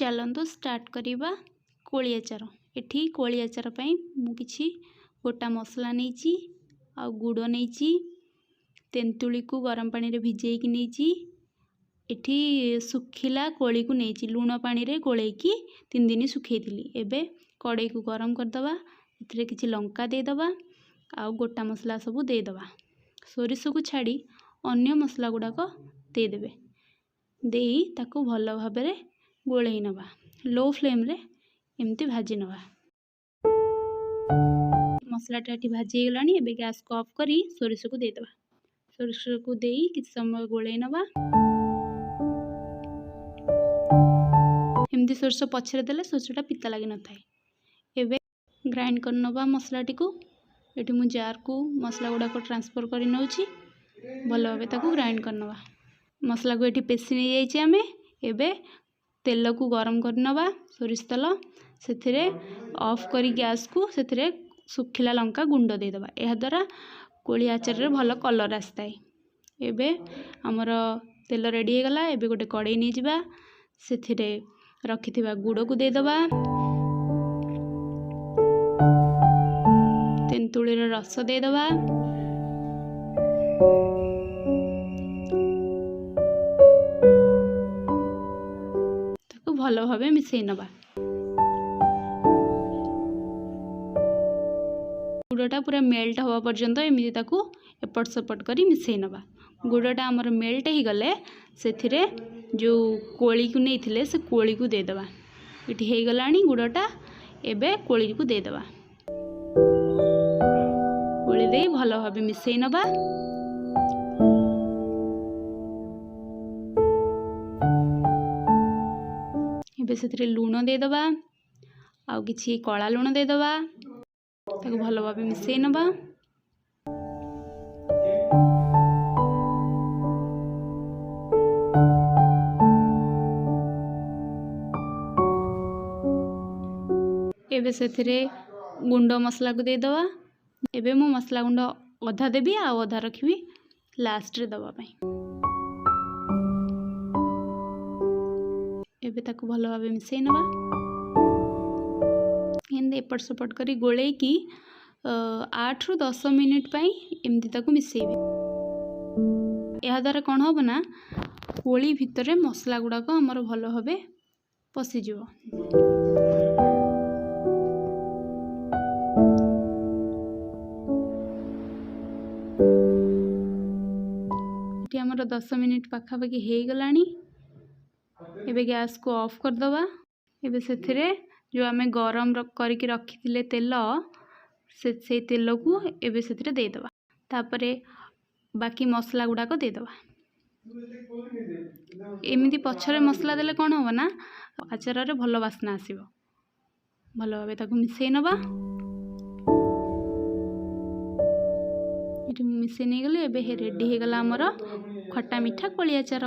चलतु स्टार्ट करिबा कोली आचार। एठी कोली आचार पई मु किछि गोटा मसला नेइची आ गुड़ नेइची तेंतुली को गरम पानी रे भिजेई कि नेइची। एठी सुखिला कोली को नेइची लूण पानी रे गोलेकी 3 दिन सुखेइथिली। एबे कड़ाई को गरम कर दबा, एथिरे किछि लंका दे दबा आ गोटा मसला सब दे दबा। सोरिष को छाड़ी अन्य मसला गुडाक दे देबे। देई ताको भल भाबरे गोळेई नबा। लो फ्लेम रे एमती भाजी नबा। मसलाटा एठी भाजी गलानी। एबे गैस को ऑफ करी सोरिष को दे दबा। सोरिष को देई किछ समय गोळेई नबा। एमती सोरिष पछरे देले सोरिषटा पिता लागी न थाए। एबे ग्राइंड कर नबा मसलाटी को। एठी मु जार को मसला गुडा को ट्रांसफर करी नउची। भल भाबे ताको ग्राइंड कर नबा। मसला को एठी पेसी नै जाईची आमे। एबे तेल को गरम कर नबा, सोरिष तेल सेथिरे ऑफ करी गैस को सेथिरे सुखिला लंका गुंड दे दबा। एहा द्वारा कोली आचार रे भल कलर आस्ताय। एबे हमर तेल रेडी हे गला। एबे गोटे कड़ाई नै जिबा, सेथिरे रखिथिबा गुड़ को दे दबा, तेंतुली रे रस दे दबा, ताको भल भाबे मिसेई नबा। गुड़टा पूरा मेल्ट हवा पर्यंत एमती ताकू एपट सेपट करी मिसेई नबा। गुड़टा आमर मेल्ट ही गले सेथिरे जो कोली को नहीं थिले से कोली को दे दबा। इठी हे गलानी गुड़टा। एबे कोली को दे दबा। कोली दे भल भाबे मिसेई नबा। एबे सेथिरे लूण दे दबा आउ किछि कला लूण दे दबा। ताको भल भाबे मिसेई नबा। एबे सेथिरे गुंड मसला को दे दबा। एबे मु मसला गुंड अधा देबी आ अधा रखिबी लास्ट रे दबा पई। एबे ताको भल भाबे मिसेई नबा। एंदे एपट सेपट करी गोळेई की 8 रु 10 मिनिट पई एमती ताको मिसेइबे। एहा द्वारा कोन होबो ना कोली भितरे मसला गुडा को हमर भल भाबे पसी जिवो। एठी हमर 10 मिनिट पाखा पाखी हे गलानी। एबे गैस को ऑफ कर दबा। एबे सेथिरे जो आमे गरम करके रखिथिले तेल से तेल को एबे सेथिरे दे दबा। तापरे बाकी मसला गुडा को दे दबा। एमिति पछरे मसला देले कोन होबो ना आचार रे भल वासना आसीबो। भल भाबे ताको मिसेई नबा। एठी मिसेई नै गले। एबे हे रेडी हे गला हमर खट्टा मीठा कोली आचार।